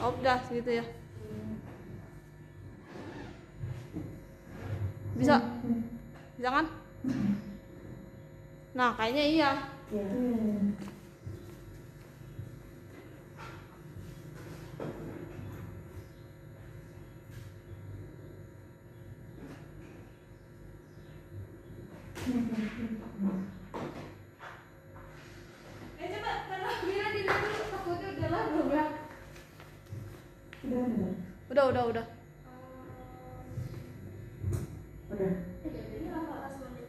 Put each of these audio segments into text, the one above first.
Oh, udah gitu ya. Bisa? Bisa kan? Nah, kayaknya iya. Coba kalau Mira dilihat dulu takutnya udah lah belum ya? Udah. Udah.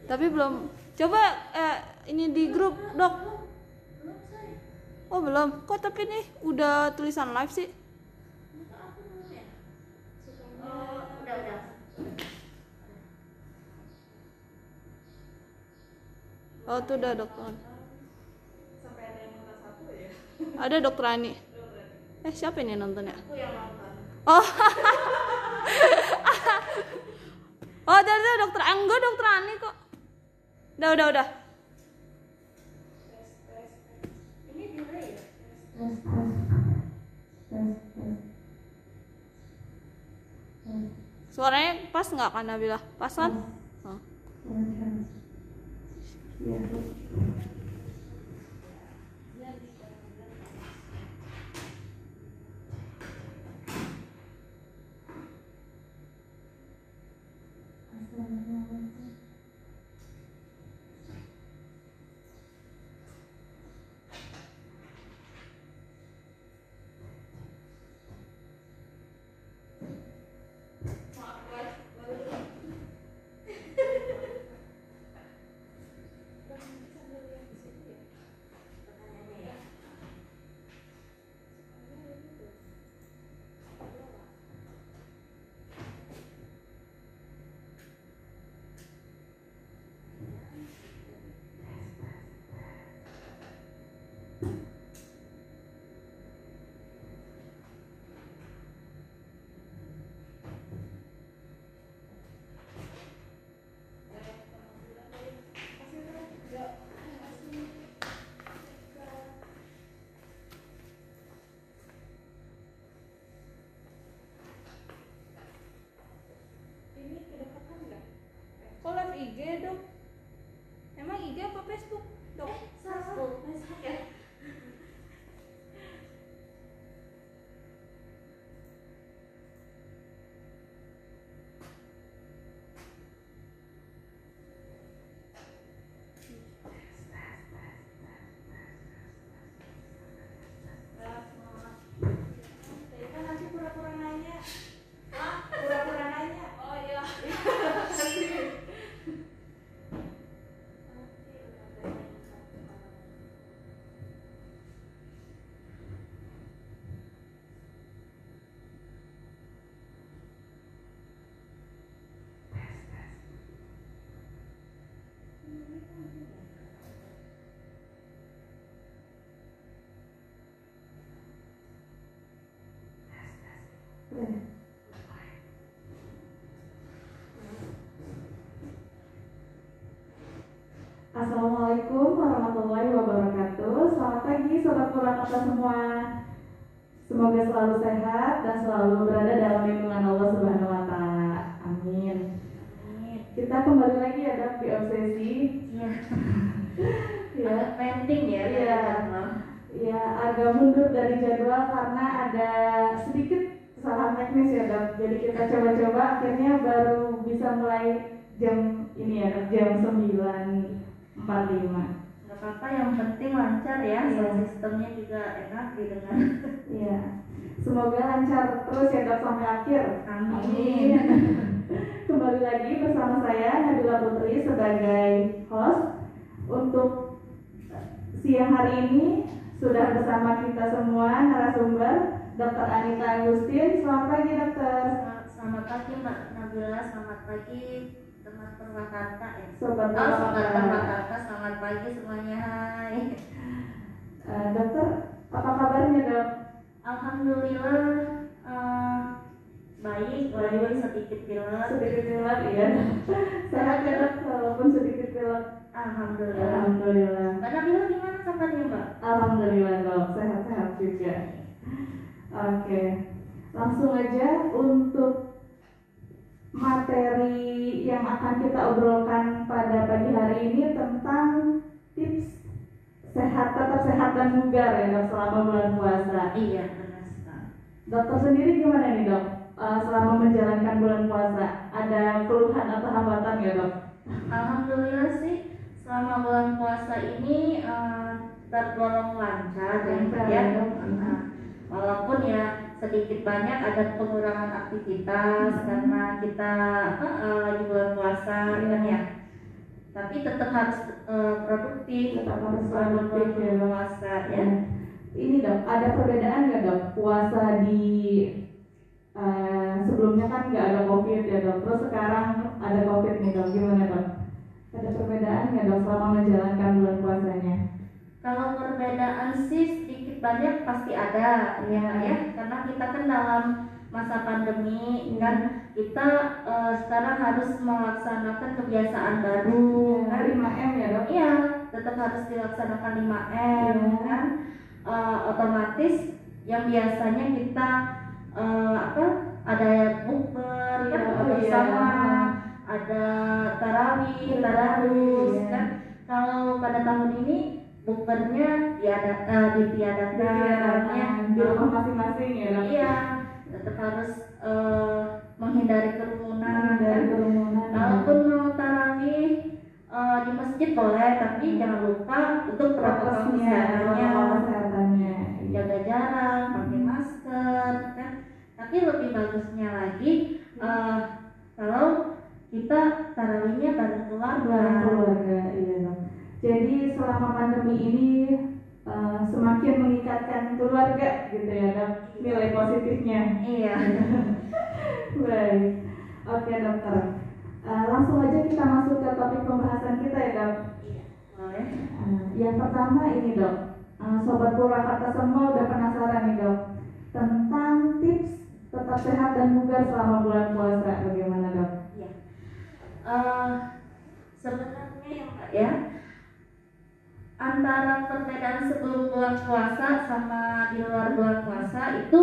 Tapi belum. Coba ini di grup, Dok. Oh, belum. Kok tapi nih udah tulisan live sih? Udah. Oh, tuh udah dokter. Sampai ada yang nonton 1 ya. Ada Dokter Ani. Siapa ini nonton ya? Aku yang nonton. Oh. Oh, dari Dokter Anggo, Dokter Ani kok. Udah. Tes. Ini delay ya? Suaranya pas nggak kan Nabila? Pas kan? Oh. Kok live IG, Dok? Emang IG apa Facebook, Dok? Facebook ya. Nanti pura-pura nanya. Pura-pura nanya. Oh iya. Assalamualaikum warahmatullahi wabarakatuh. Selamat pagi Sobat Purwakarta semua. Semoga selalu sehat dan selalu berada dalam lindungan Allah Subhanahu wa Ta'ala. Amin. Kita kembali lagi ya Dok di obsesi. Ya. Agak penting ya. Ya, agak mundur dari jadwal karena ada sedikit kesalahan teknis ya Dok. Jadi kita coba-coba akhirnya baru bisa mulai jam ini ya Dok, jam 9.45. Gak apa-apa, yang penting lancar ya. Sistemnya juga enak didengar. Iya. Semoga lancar terus ya Dok sampai akhir. Amin. Kembali lagi bersama saya Nabila Putri sebagai host. Untuk siang hari ini sudah bersama kita semua narasumber Dr. Anita Agustin. Selamat pagi Dokter. Selamat pagi Mbak Nabila, selamat pagi teman Purwakarta ya. Sobat Purwakarta, selamat pagi semuanya. Hai. Dokter, apa kabarnya Dok? Alhamdulillah baik, walaupun sedikit pilek. Sedikit pilek ya. Sehat ya Dok, walaupun sedikit pilek. Alhamdulillah. Alhamdulillah. Mbak Nabila gimana kabarnya Mbak? Alhamdulillah Dok, sehat-sehat juga. Oke, langsung aja untuk materi yang akan kita obrolkan pada pagi hari ini tentang tips tetap sehat dan bugar ya dok selama bulan puasa. Iya, benar sekali. Dokter sendiri gimana nih dok? Selama menjalankan bulan puasa ada keluhan atau hambatan ya dok? Alhamdulillah sih selama bulan puasa ini tergolong lancar ya. Walaupun ya sedikit banyak ada pengurangan aktivitas karena kita lagi bulan puasa kan ya. Tapi tetap harus produktif, Tetap harus selama produktif ya. bulan puasa ya. Ini dok, ada perbedaan nggak dok puasa di sebelumnya kan nggak ada covid ya dok, terus sekarang ada covid nih dok, gimana dok? Ada perbedaan nggak dok selama menjalankan bulan puasanya? Kalau perbedaan sih sedikit banyak pasti ada ya, karena kita kan dalam masa pandemi kan kita sekarang harus melaksanakan kebiasaan baru kan. 5M ya dok? Iya, tetap harus dilaksanakan 5M kan. Otomatis yang biasanya kita ada bukber kan bersama, ada tarawih, tadarus kan. Kalau pada tahun ini bukbernya ditiadakan ya di rumah masing-masing ya dok? Iya, tetap harus menghindari kerumunan. Kalaupun mau tarawih di masjid boleh, tapi jangan lupa untuk protokol kesehatannya, jaga jarak, pakai masker, kan. Tapi lebih bagusnya lagi kalau kita tarawihnya bareng keluarga. Iya dok. Jadi selama pandemi ini semakin mengikatkan keluarga gitu ya dok, nilai positifnya. Iya. Baik, oke dokter. Langsung aja kita masuk ke topik pembahasan kita ya dok. Iya, boleh. Yang pertama ini dok, Sobat Purwakarta semua udah penasaran nih dok tentang tips tetap sehat dan bugar selama bulan puasa, bagaimana dok? Iya. Sebenarnya ya antara perbedaan sebelum bulan puasa sama di luar bulan puasa itu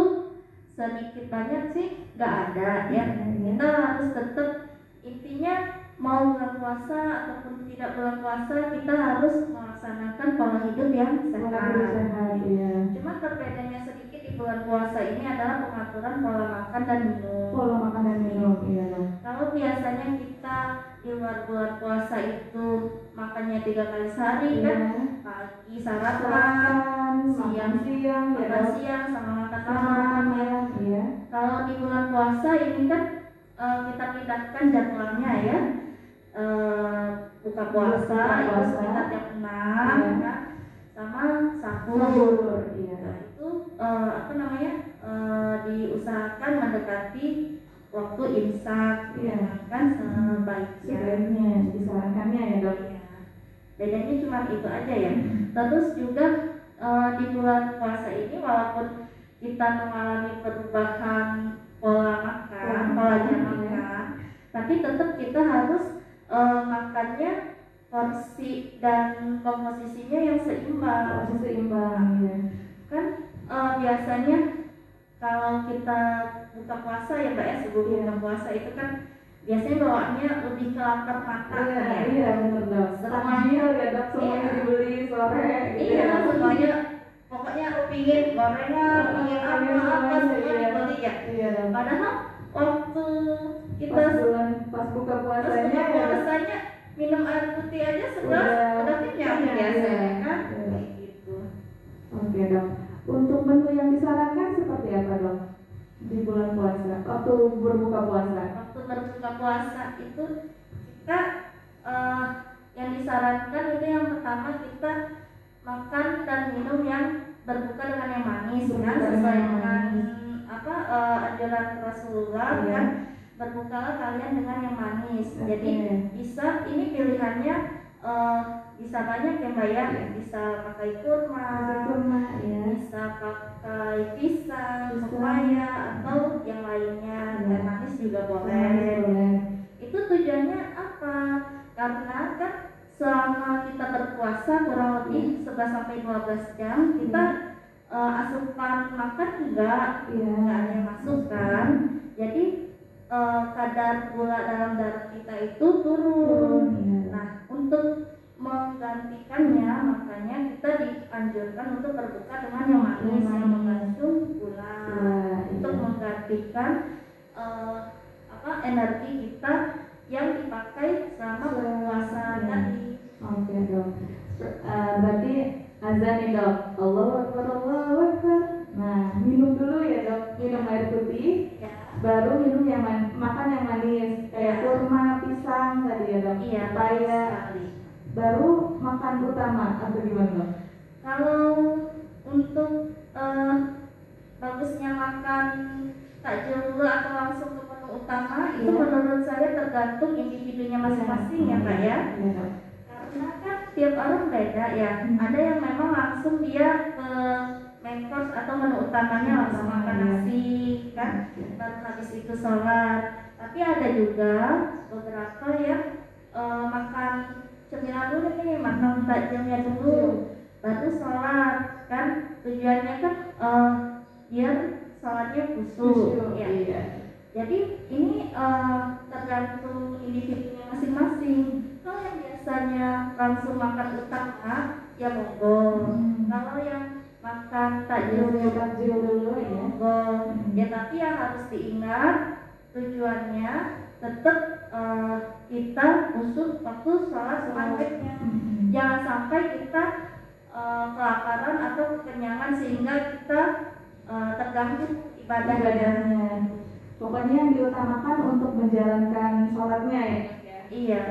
sedikit banyak sih nggak ada ya. Kita harus tetap, intinya mau bulan puasa ataupun tidak bulan puasa kita harus melaksanakan pola hidup yang sehat. Iya. Cuma perbedaannya sedikit di bulan puasa ini adalah pengaturan pola makan dan minum. Pola makan dan minum, iya dok. Kalau biasanya kita di luar bulan puasa itu makannya 3 kali sehari kan, pagi sarapan, siang makan siang sama makan malam ya. Iya. Kalau di bulan puasa ini kan kita pindahkan jadwalnya ya, buka puasa itu sekitar jam 6 ya, sama sahur. Iya. Nah, itu diusahakan mendekati waktu imsak, kan sebaiknya disarankannya ya dok. ya. Bedanya cuma itu aja ya. Terus juga di bulan puasa ini walaupun kita mengalami perubahan pola makan, pola jam makan, tapi tetap kita harus makannya porsi dan komposisinya yang seimbang. Ya. Kan biasanya kalau kita buka puasa ya mbak ya, sebelum buka puasa itu kan biasanya bawaannya lebih ke lapar mata kan ya. Iya benar dok. Semuanya ya dok, semuanya dibeli sore. Iya, semuanya pokoknya pingin gorengan, pingin apa semua dibeli ya. Padahal waktu kita pas buka puasanya minum air putih aja udah kenyang biasanya kan. Gitu. Oke dok. Untuk menu yang disarankan seperti apa dok di bulan puasa waktu berbuka puasa? Waktu berbuka puasa itu kita yang disarankan itu yang pertama kita makan dan minum yang berbuka dengan yang manis kan, sesuai dengan anjuran Rasulullah kan, berbukalah kalian dengan yang manis. Jadi bisa ini pilihannya bisa banyak ya mbak ya, bisa pakai kurma, bisa pakai pisang, pepaya atau yang lainnya, teh manis juga boleh. Itu tujuannya apa? Karena kan selama kita berpuasa kurang lebih 11 sampai 12 jam kita asupan makan enggak, Iya. enggak ada yang masuk kan. Jadi kadar gula dalam darah kita itu turun. Iya. Nah, untuk menggantikannya makanya kita dianjurkan untuk berbuka dengan yang manis yang mengandung gula untuk menggantikan energi kita yang dipakai selama berpuasa tadi. Oke dok. Berarti azan nih dok. Allahu Akbar, Allahu Akbar. Nah, minum dulu ya dok. Minum air putih. Ya. Baru minum yang makan yang manis kayak kurma, pisang tadi ya dok. Iya, Supaya sekali. baru makan utama atau gimana dok? Kalau untuk bagusnya makan takjil dulu atau langsung ke menu utama itu menurut saya tergantung individunya masing-masing ya Kak ya. Iya dok. Karena kan tiap orang beda ya. Ada yang memang langsung dia ke main course atau menu utamanya langsung makan nasi kan, baru habis itu sholat. Tapi ada juga beberapa yang makan cemilan dulu nih, makan takjilnya dulu, baru sholat kan. Tujuannya kan biar sholatnya khusyuk ya. Iya. Jadi ini tergantung individunya masing-masing. Kalau yang biasanya langsung makan utama ya monggo. Kalau yang makan takjil dulu ya. monggo. Ya tapi yang harus diingat tujuannya tetap kita khusyuk waktu sholat maghribnya. Jangan sampai kita kelaparan atau kekenyangan sehingga kita terganggu ibadahnya. Pokoknya yang diutamakan untuk menjalankan sholatnya ya. Iya.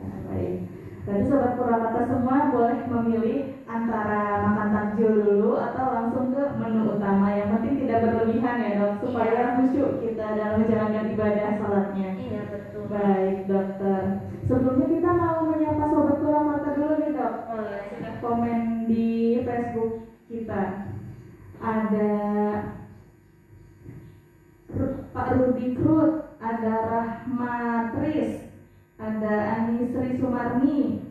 Nah, baik. Jadi sobat Purwakarta semua boleh memilih antara makan takjil dulu atau langsung ke menu utama. Yang penting tidak berlebihan ya dok, supaya khusyuk kita dalam menjalankan ibadah sholatnya. Iya betul. Baik dokter. Sebelumnya kita mau menyapa sobat Purwakarta dulu nih dok. Boleh. Sudah komen di Facebook kita. Ada Pak Rudi Krut, ada Rahmatris, ada Ani Sri Sumarni,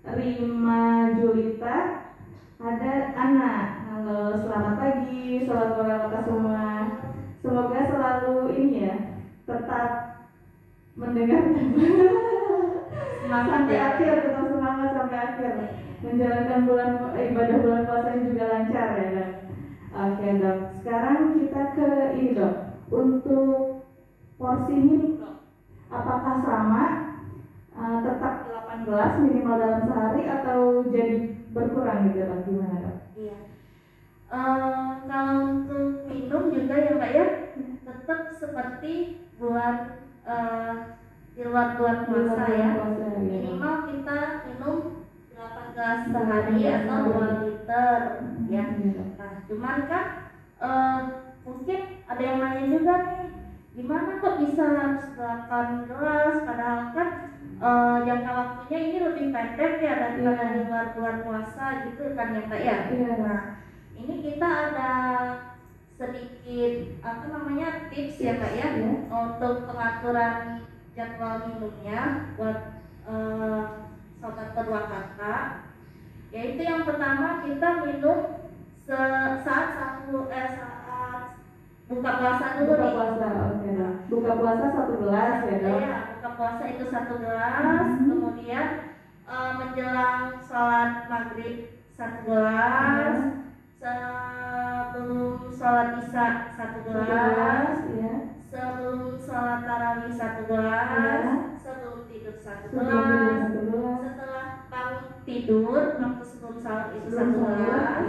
Rima Julita, ada Ana. Halo, selamat pagi sobat Purwakarta semua. Semoga selalu ini ya, tetap mendengarkan sampai akhir, tetap semangat sampai akhir, menjalankan ibadah bulan puasa yang juga lancar ya dok. Oke dok, sekarang kita ke ini dok. Untuk porsi ini apakah sama tetap 8 gelas minimal dalam sehari atau jadi berkurang gitu dok? Gimana dok? Iya. Kalau untuk minum juga ya Mbak ya, tetap seperti buat di luar bulan puasa ya. Minimal kita minum 8 gelas sehari atau 2 liter ya. Nah, cuman kan mungkin ada yang nanya juga nih, gimana kok bisa harus 8 gelas padahal kan jangka waktunya ini lebih pendek ya daripada di luar bulan puasa gitu kan ya Kak ya. Nah, ini kita ada sedikit tips ya Kak ya untuk pengaturan jadwal minumnya buat sobat Purwakarta. Yaitu yang pertama kita minum saat buka puasa dulu nih. Buka puasa 1 gelas ya dok. Ya, buka puasa itu 1 gelas, kemudian menjelang sholat maghrib 1 gelas, sebelum sholat isya 1 gelas, sebelum sholat tarawih 1 gelas, sebelum tidur 1 gelas, setelah bangun tidur waktu sebelum sholat itu 1 gelas,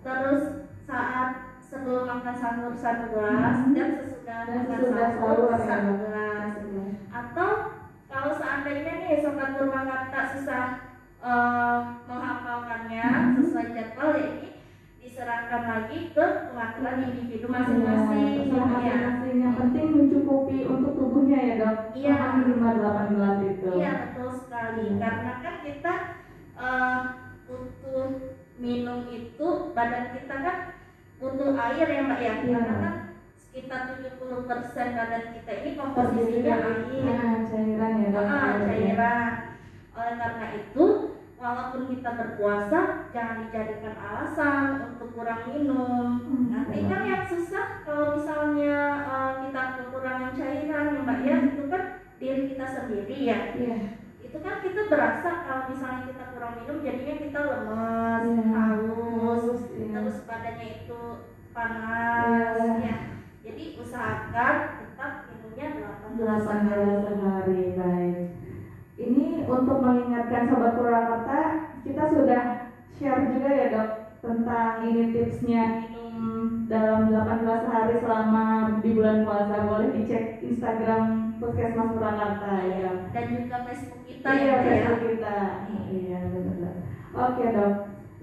terus saat sebelum makan sahur 1 gelas dan sesudah makan sahur 1 gelas. Atau kalau seandainya nih sobat Purwakarta susah menghafalkannya sesuai jadwal ya ini diserahkan lagi ke pengaturan individu masing-masing. Yang penting mencukupi untuk tubuhnya ya dok. Iya. Minimal 8 gelas itu. Iya betul sekali. Karena kan kita butuh minum itu, badan kita kan butuh air ya Mbak ya. Karena kan sekitar 70% badan kita ini komposisinya air. Cairan ya dok. Cairan. Oleh karena itu walaupun kita berpuasa jangan dijadikan alasan untuk kurang minum. Nanti kan yang susah kalau misalnya kita kekurangan cairan ya Mbak ya, itu kan diri kita sendiri ya. Iya. Itu kan kita berasa kalau misalnya kita kurang minum jadinya kita lemas, haus, terus badannya itu panas ya. Jadi usahakan tetap minumnya 8 gelas 8 gelas sehari. Baik. Ini untuk mengingatkan Sobat Purwakarta, kita sudah share juga ya dok tentang ini tipsnya minum dalam 8 gelas sehari selama di bulan puasa. Boleh dicek Instagram Puskesmas Purwakarta ya. Dan juga Facebook kita Iya, ya. Facebook kita. Iya, benar. Oke dok.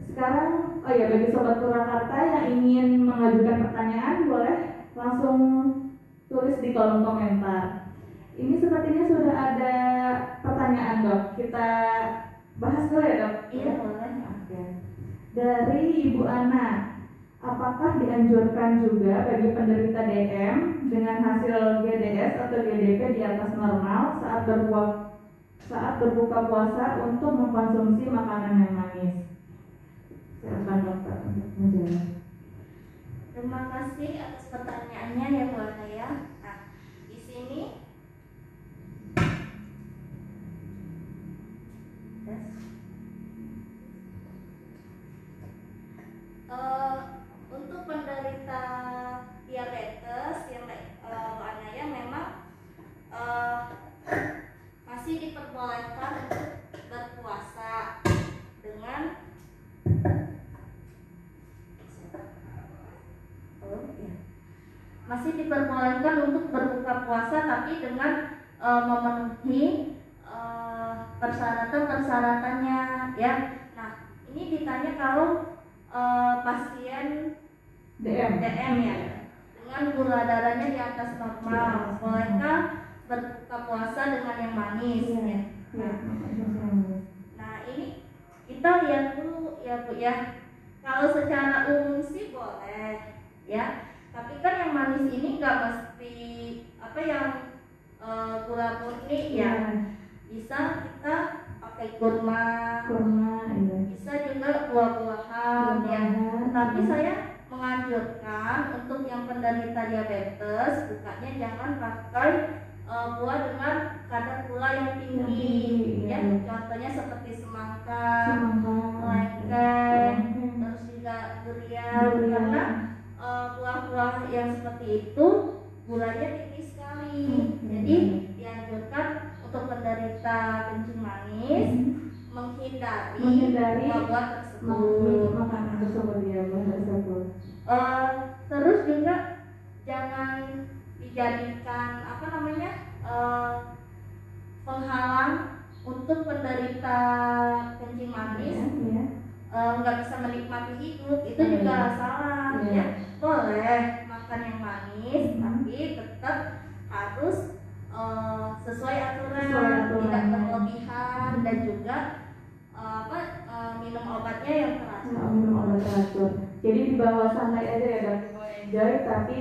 Sekarang, oh ya bagi Sobat Purwakarta yang ingin mengajukan pertanyaan boleh langsung tulis di kolom komentar. Ini sepertinya sudah ada pertanyaan dok. Kita bahas dulu ya dok. Iya boleh. Oke. Dari Ibu Ana, apakah dianjurkan juga bagi penderita DM dengan hasil GDS atau GDP di atas normal saat berbuka puasa untuk mengkonsumsi makanan yang manis? Silakan dokter untuk menjawab. Terima kasih atas pertanyaannya ya Bu Ana ya. Nah, di sini untuk penderita diabetes yang Bu Ana ya memang masih diperbolehkan untuk berpuasa dengan masih diperbolehkan untuk berbuka puasa tapi dengan memenuhi persyaratan-persyaratannya ya. Nah, ini ditanya kalau pasien DM ya dengan gula darahnya di atas normal, bolehkah berbuka puasa dengan yang manis ya? Nah, ini kita lihat dulu ya Bu ya. Kalau secara umum sih boleh ya. Tapi kan yang manis ini nggak mesti yang gula murni ya. Bisa kita pakai kurma, iya. bisa juga buah-buahan ya. Tapi saya menganjurkan untuk yang penderita diabetes bukanya jangan pakai buah dengan kadar gula yang tinggi ya. Contohnya seperti semangka, lengkeng, terus juga durian karena buah-buah yang seperti itu gulanya tinggi sekali. Jadi dianjurkan untuk penderita kencing manis menghindari buah-buah tersebut. Makanan tersebut ya, buah tersebut. Terus juga jangan dijadikan penghalang untuk penderita kencing manis nggak bisa menikmati hidup. Itu juga salah ya. Boleh makan yang manis tapi tetap harus sesuai aturan, tidak berlebihan dan juga minum obatnya yang teratur. Minum obat teratur. Jadi di bawah santai aja ya dok, enjoy tapi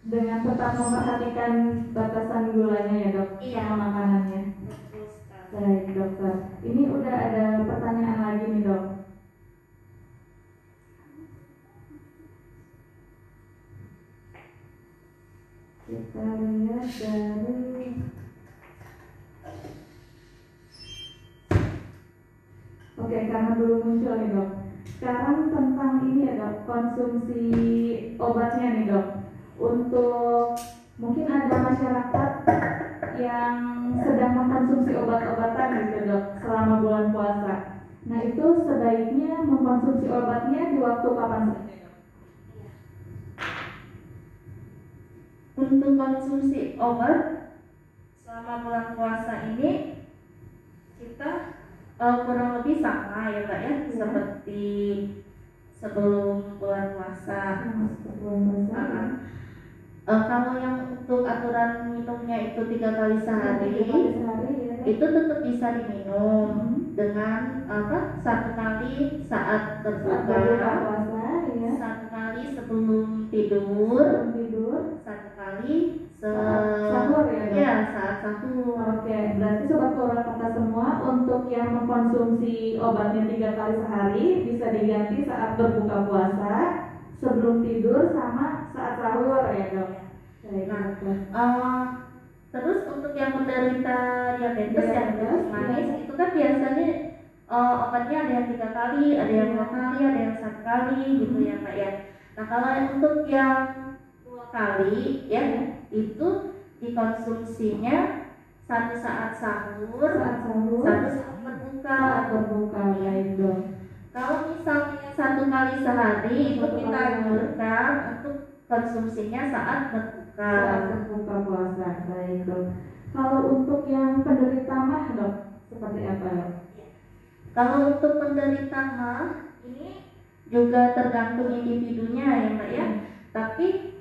dengan tetap memperhatikan batasan gulanya ya dok, sama makanannya. Baik dokter, ini udah ada pertanyaan lagi nih dok. Kita lihat dari Oke, karena belum muncul nih dok. Sekarang tentang ini ya dok, konsumsi obatnya nih dok. Untuk mungkin ada masyarakat yang sedang mengkonsumsi obat-obatan gitu dok selama bulan puasa. Nah itu sebaiknya mengkonsumsi obatnya di waktu kapan saja dok? Untuk konsumsi obat selama bulan puasa ini kita kurang lebih sama ya Mbak ya, seperti sebelum bulan puasa. Kalau yang untuk aturan minumnya itu 3 kali sehari, itu tetap bisa diminum dengan 1 kali saat berbuka, 1 kali sebelum tidur, 1 kali sahur ya saat sahur. Oke, berarti sobat Purwakarta semua untuk yang mengkonsumsi obatnya 3 kali sehari, bisa diganti saat berbuka puasa, sebelum tidur, sama saat sahur ya dok. Baik, Nah, dokter. terus untuk yang menderita diabetes yang Diabetes, manis iya. itu kan biasanya obatnya ada yang 3 kali, ada yang 2 kali, ada yang 1 kali gitu ya Pak ya. Nah kalau untuk yang 2 kali ya itu dikonsumsinya satu saat sahur, Saat sahur, satu saat berbuka. saat berbuka, baik dok. Kalau misalnya 1 kali sehari itu Satu kita kali. anjurkan untuk konsumsinya saat berbuka. Saat berbuka puasa, baik dok. Kalau untuk yang penderita mah dok, seperti apa dok? Kalau untuk penderita mah ini juga tergantung individunya ya Mbak ya. Tapi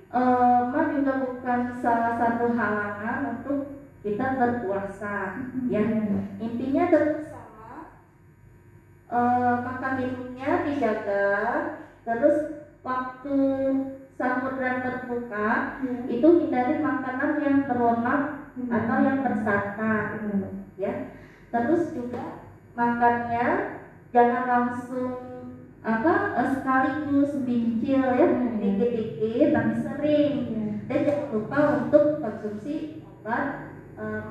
mah juga bukan salah satu halangan untuk kita berpuasa ya. Intinya tetap sama, makan minumnya dijaga, terus waktu sahur dan berbuka itu hindari makanan yang berlemak atau yang bersantan ya. Terus juga makannya jangan langsung sekaligus bicil ya, dikit-dikit tapi sering. Dan jangan lupa untuk konsumsi obat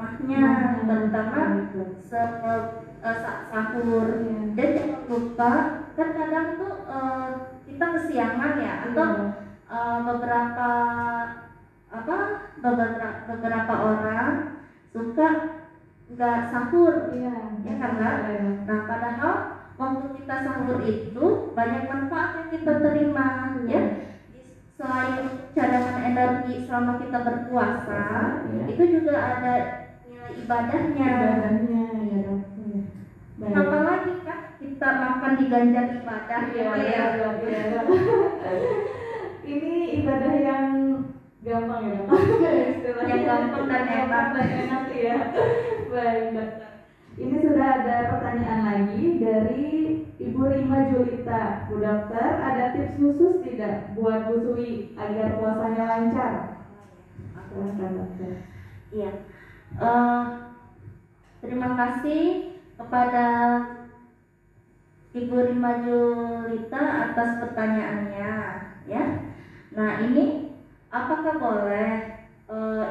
mahnya, terutama saat sahur. Dan jangan lupa kan kadang tuh kita kesiangan ya, atau beberapa orang suka nggak sahur ya kan Mbak? Nah padahal waktu kita sahur itu banyak manfaat yang kita terima ya. Selain cadangan energi selama kita berpuasa, itu juga ada nilai ibadahnya. Ya dok. Baik. Apalagi kan kita makan diganjar ibadah Iya, ya. iya. Ini ibadah yang gampang ya dok. Yang gampang dan enak. Ya. Baik dok. Ini sudah ada pertanyaan lagi dari Ibu Rima Julita. Bu dokter, ada tips khusus tidak buat Bu Sui agar puasanya lancar? Silahkan dokter. Iya. Terima kasih kepada Ibu Rima Julita atas pertanyaannya ya. Nah ini apakah boleh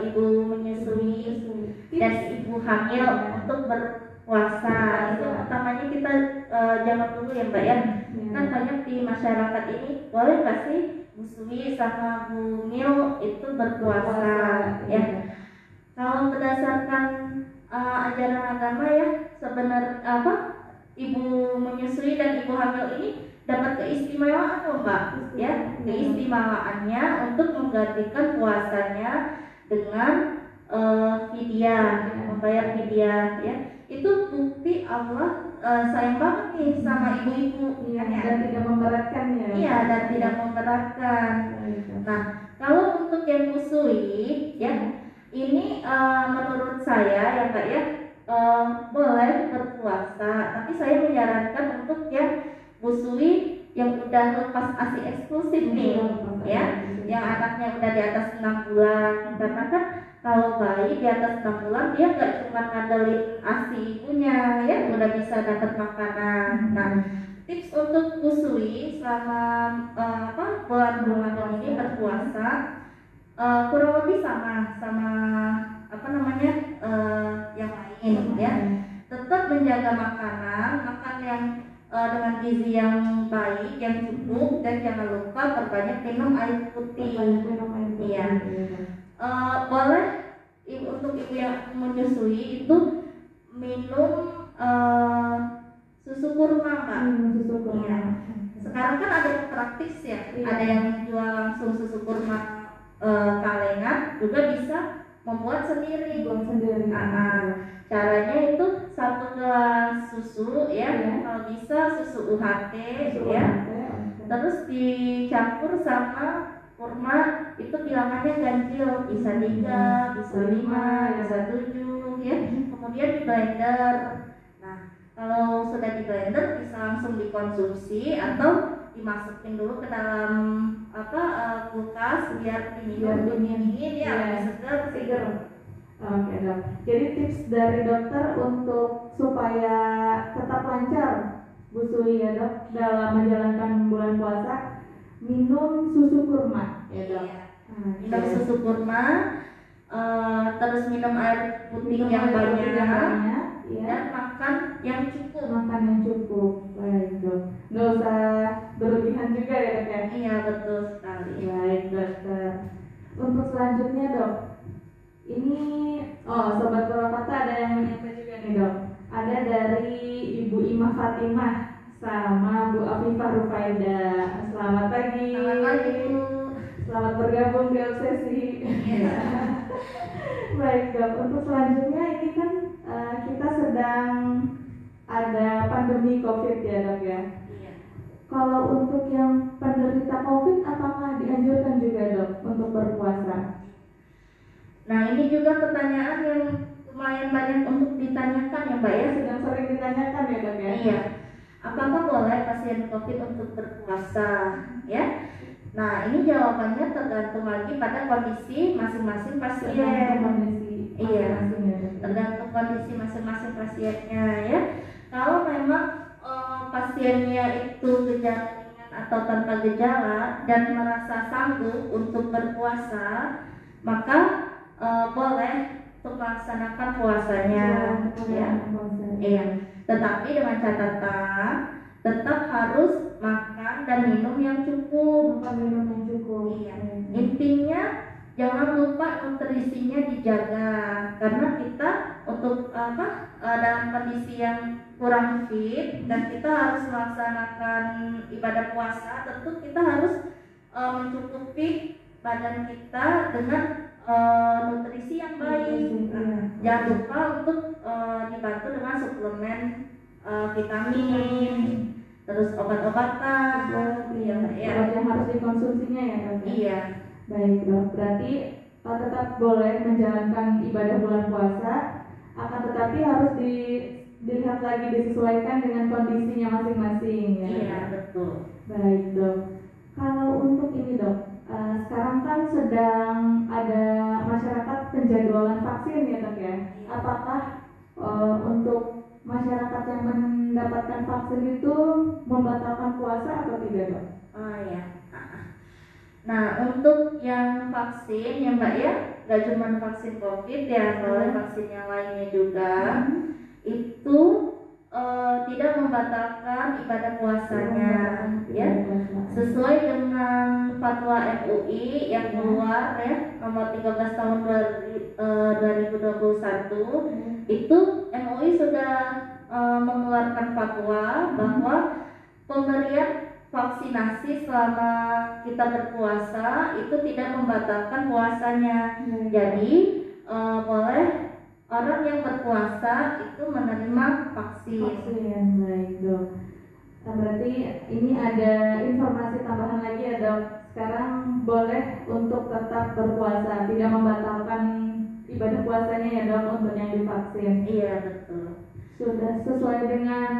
ibu menyusui dan ibu hamil untuk berpuasa? Itu pertamanya kita jawab dulu ya Mbak ya. Kan banyak di masyarakat ini, boleh nggak sih Bu Sui sama Bu Mil itu berpuasa ya? Kalau berdasarkan ajaran agama ya, sebenarnya ibu menyusui dan ibu hamil ini dapat keistimewaan loh Mbak ya. Keistimewaannya untuk menggantikan puasanya dengan fidyah, membayar fidyah ya. Itu bukti Allah sayang banget nih sama ibu-ibu ya. Dan tidak memberatkan ya. Iya, dan tidak memberatkan. Nah kalau untuk yang busui ya, ini menurut saya ya Kak ya, boleh berpuasa, tapi saya menyarankan untuk yang busui yang udah lepas ASI eksklusif nih ya, yang anaknya udah di atas 6 bulan. Karena kan kalau bayi di atas 6 bulan dia nggak cuma ngandelin ASI ibunya ya, udah bisa dapat makanan. Nah tips untuk busui selama bulan Ramadan ini berpuasa kurang lebih sama yang lain ya. Tetap menjaga makanan, makan yang dengan gizi yang baik, yang cukup, dan jangan lupa perbanyak minum air putih. Iya. Boleh untuk ibu yang menyusui itu minum susu kurma Mbak. Susu kurma. Iya. Sekarang kan ada yang praktis ya, ada yang jual langsung susu kurma kalengan, juga bisa membuat sendiri. Caranya itu 1 gelas susu ya, kalau bisa susu UHT ya, terus dicampur sama kurma, itu bilangannya ganjil, bisa 3, bisa 5, bisa 7 ya, kemudian di blender. Nah kalau sudah di blender bisa langsung dikonsumsi atau dimasukin dulu ke dalam kulkas biar dingin ya, lebih segar. Oke dok. Jadi tips dari dokter untuk supaya tetap lancar Bu Sui ya dok, dalam menjalankan bulan puasa minum susu kurma ya dok. Iya. Nah, Minum iya. susu kurma, terus minum air putih Minum yang air putih yang banyak, banyak, ya. dan makan yang cukup. Makan yang cukup, baik dok. Nggak usah berlebihan juga ya dok ya. Iya, betul sekali. Baik dokter. Untuk selanjutnya dok, ini sobat Purwakarta ada yang menyapa juga nih dok. Ada dari Ibu Imah Fatimah sama Bu Afifah Rufaida. Selamat pagi. Selamat pagi, Bu. Selamat bergabung di Obsesi. Iya. Baik dok. Untuk selanjutnya ini kan kita sedang ada pandemi COVID ya dok ya. Iya. Kalau untuk yang penderita COVID, apakah dianjurkan juga dok untuk berpuasa? Nah, ini juga pertanyaan yang lumayan banyak untuk ditanyakan ya Mbak ya. Sedang sering ditanyakan ya dok ya. Iya. Apakah boleh pasien COVID untuk berpuasa? Ya. Nah, ini jawabannya tergantung lagi pada kondisi masing-masing pasien. Tergantung kondisi Iya. masing-masing ya dok. Tergantung kondisi masing-masing pasiennya ya. Kalau memang pasiennya itu gejala ringan atau tanpa gejala dan merasa sanggup untuk berpuasa, maka boleh untuk melaksanakan puasanya ya. Iya. Tetapi dengan catatan tetap harus makan dan minum yang cukup. Makan minum yang cukup. Iya. Intinya jangan lupa nutrisinya dijaga, karena kita untuk dalam kondisi yang kurang fit dan kita harus melaksanakan ibadah puasa, tentu kita harus mencukupi badan kita dengan nutrisi yang baik. Jangan lupa untuk dibantu dengan suplemen vitamin, terus obat-obatan. Iya, ya. Obat yang harus dikonsumsinya ya dok. Iya. Baik dok, berarti tetap boleh menjalankan ibadah bulan puasa, akan tetapi harus dilihat lagi, disesuaikan dengan kondisinya masing-masing ya. Iya, betul. Baik dok. Kalau untuk ini dok, sekarang kan sedang ada masyarakat penjadwalan vaksin ya dok ya. Apakah untuk masyarakat yang mendapatkan vaksin itu membatalkan puasa atau tidak dok? Oh ya. Nah, untuk yang vaksin ya Mbak ya, gak cuma vaksin COVID ya, kalau vaksin yang lainnya juga itu tidak membatalkan ibadah puasanya ya. Sesuai dengan fatwa MUI yang keluar ya, nomor 13 tahun 2021, itu MUI sudah mengeluarkan fatwa bahwa pemberian vaksinasi selama kita berpuasa itu tidak membatalkan puasanya. Jadi boleh orang yang berpuasa itu menerima vaksin. Vaksin, baik dok. Nah, berarti ini ada informasi tambahan lagi ya dok. Sekarang boleh untuk tetap berpuasa, tidak membatalkan ibadah puasanya ya dok untuk yang divaksin. Iya, betul. Sudah sesuai dengan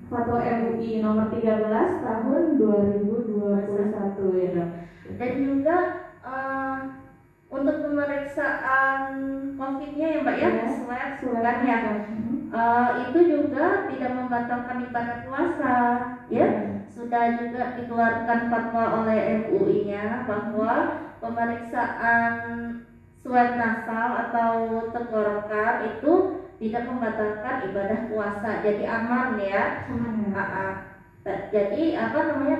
Fatwa MUI nomor 13 tahun 2021 ya dok. Dan juga untuk pemeriksaan COVID-nya ya Mbak ya, swab kan ya, itu juga tidak membatalkan ibadah puasa ya. Sudah juga dikeluarkan fatwa oleh MUI-nya bahwa pemeriksaan swab nasal atau tenggorokan itu tidak membatalkan ibadah puasa, jadi aman ya. Jadi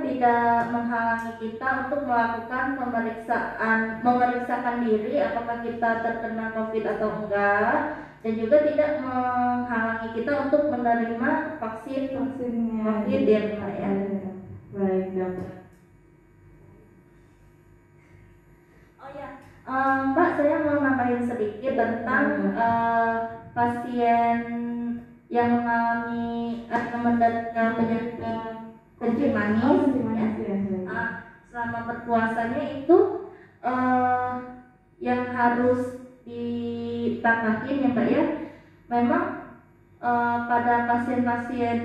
tidak menghalangi kita untuk melakukan memeriksakan diri apakah kita terkena COVID atau enggak, dan juga tidak menghalangi kita untuk menerima vaksinnya COVID ya Mbak ya. Baik dok. Oh ya, Mbak, saya mau nambahin sedikit tentang pasien yang mengalami atau menderita penyakit kencing manis, ya. Selama berpuasanya itu yang harus ditambahin ya Mbak ya, memang pada pasien-pasien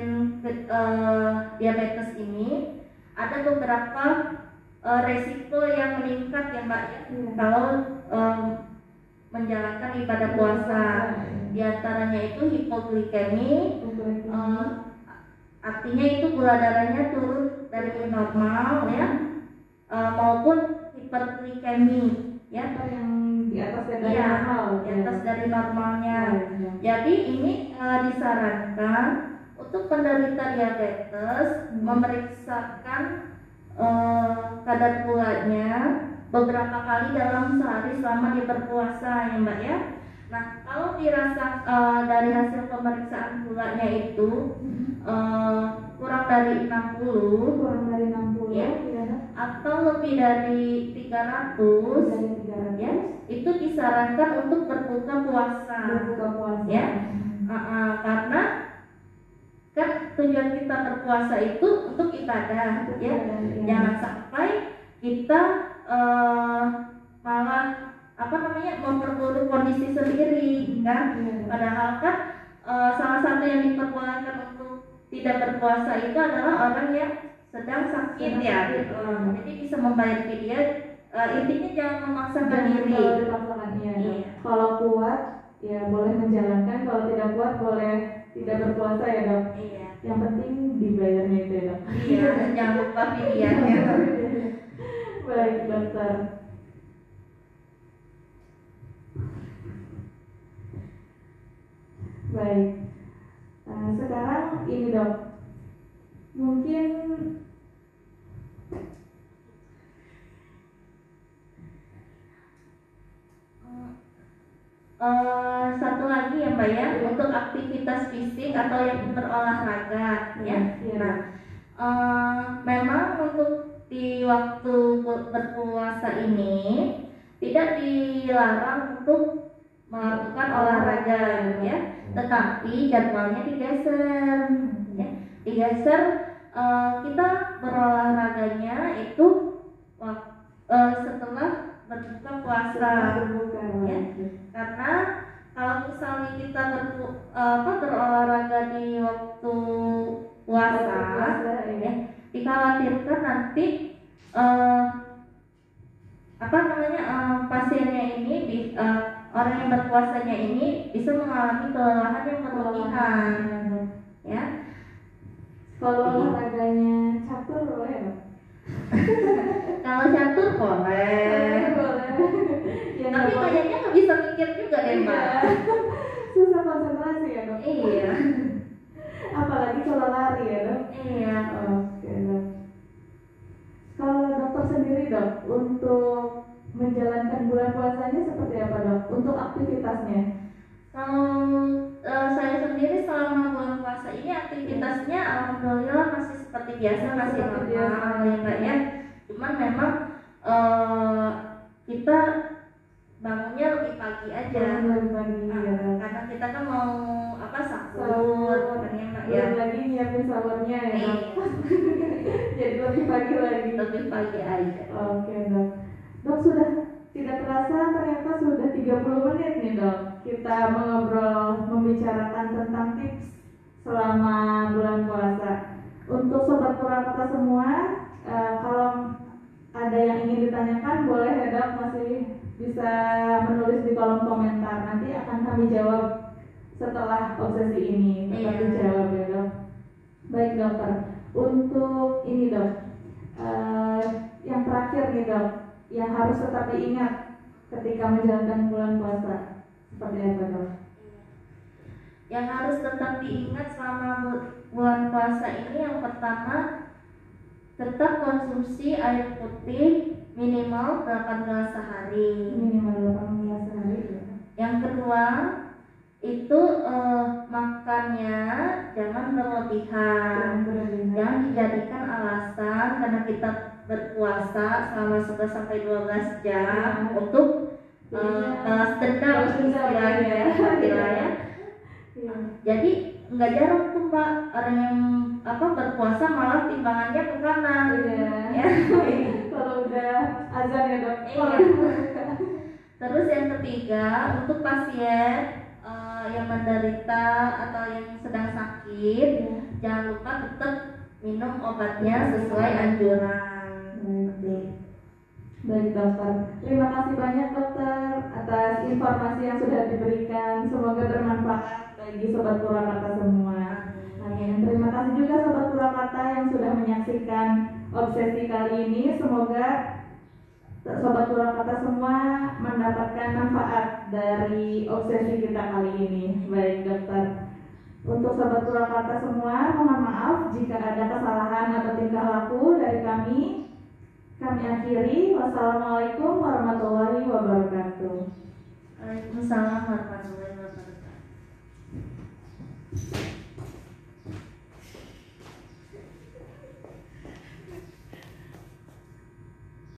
diabetes ini ada beberapa resiko yang meningkat ya Mbak ya, kalau menjalankan ibadah puasa. Di antaranya itu hipoglikemi, artinya itu gula darahnya turun dari normal ya, maupun hiperglikemi ya, Atau yang di atas dari Iya, normal. di atas dari normalnya. Iya. Jadi ini disarankan untuk penderita diabetes memeriksakan kadar gulanya beberapa kali dalam sehari selama dia berpuasa ya Mbak ya. Nah kalau dirasa dari hasil pemeriksaan gulanya itu kurang dari 60 Kurang dari 60 Ya. ya. atau lebih dari 300 Dari 300 ya, itu disarankan untuk berbuka puasa. berbuka puasa. Ya. Karena kan tujuan kita berpuasa itu untuk ibadah ya. Jangan sampai kita malah memperburuk kondisi sendiri kan. Padahal kan salah satu yang diperbolehkan untuk tidak berpuasa itu adalah orang yang sedang sakit ya. Jadi bisa membayar fidyah. Intinya jangan memaksakan diri. Kalau dipaksakan iya. Iya. Kalau kuat ya boleh menjalankan, kalau tidak kuat boleh tidak berpuasa ya dok. Iya. Yang penting dibayarnya itu ya dok. Iya, jangan lupa fidyahnya. Baik dokter. Baik. Sekarang ini dok, mungkin satu lagi ya Mbak ya, untuk aktivitas fisik atau yang berolahraga ya. Iya. Nah, memang untuk di waktu berpuasa ini tidak dilarang untuk melakukan olahraga ya, tetapi jadwalnya digeser ya. Digeser, kita berolahraganya itu setelah berbuka puasa berbuka ya. Karena kalau misalnya kita berolahraga di waktu puasa ya, dikhawatirkan nanti pasiennya ini orang yang berpuasanya ini bisa mengalami kelelahan yang berlebihan ya. Kalau olahraganya catur boleh dok? Kalau catur boleh, Boleh. Ya, tapi nggak kayaknya nggak bisa mikir juga deh Mbak. Iya. Susah konsentrasi ya dok. Iya. Apalagi kalau lari ya dok. Iya. Oke dok. Kalau dokter sendiri dok, untuk menjalankan bulan puasanya seperti apa dok? Untuk aktivitasnya? Kalau saya sendiri selama bulan puasa ini aktivitasnya alhamdulillah masih seperti biasa, masih Seperti normal biasa. ya Mbak ya. Cuman memang kita bangunnya lebih pagi aja. Lebih pagi ya dok. Karena kita kan mau sahur kan ya Mbak ya. Belum lagi nyiapin sahurnya ya Iya. dok. Jadi lebih pagi lagi. Lebih pagi aja. Oke dok. Dok sudah tidak terasa ternyata sudah 30 menit nih dok. Kita mengobrol, membicarakan tentang tips selama bulan puasa. Untuk sobat Purwakarta semua, kalau ada yang ingin ditanyakan boleh ya dok, masih bisa menulis di kolom komentar. Nanti akan kami jawab setelah obsesi ini. Tetap Iya. dijawab ya dok. Baik dokter. Untuk ini dok, yang terakhir nih dok, yang harus tetap diingat ketika menjalankan bulan puasa seperti apa dok? Yang harus tetap diingat selama bulan puasa ini yang pertama, tetap konsumsi air putih minimal 8 gelas sehari. Minimal 18 hari ya. Yang kedua itu makannya jangan berlebihan. Jangan dijadikan alasan karena kita berpuasa selama 11 sampai 12 jam untuk balas dendam istilahnya ya. Jadi nggak jarang tuh Mbak orang yang berpuasa malah timbangannya ke kanan. Iya. Ya. Kalau udah azan ya dok. Iya. Terus yang ketiga untuk pasien yang menderita atau yang sedang sakit, jangan lupa tetap minum obatnya sesuai anjuran. Baik dokter, terima kasih banyak dokter atas informasi yang sudah diberikan. Semoga bermanfaat bagi sobat Purwakarta semua. Amin. Terima kasih juga sobat Purwakarta yang sudah menyaksikan obsesi kali ini. Semoga Sobat Purwakarta semua mendapatkan manfaat dari obsesi kita kali ini. Baik dokter. Untuk Sobat Purwakarta semua, mohon maaf jika ada kesalahan atau tingkah laku dari kami. Kami akhiri. Wassalamualaikum warahmatullahi wabarakatuh. Waalaikumsalam warahmatullahi wabarakatuh.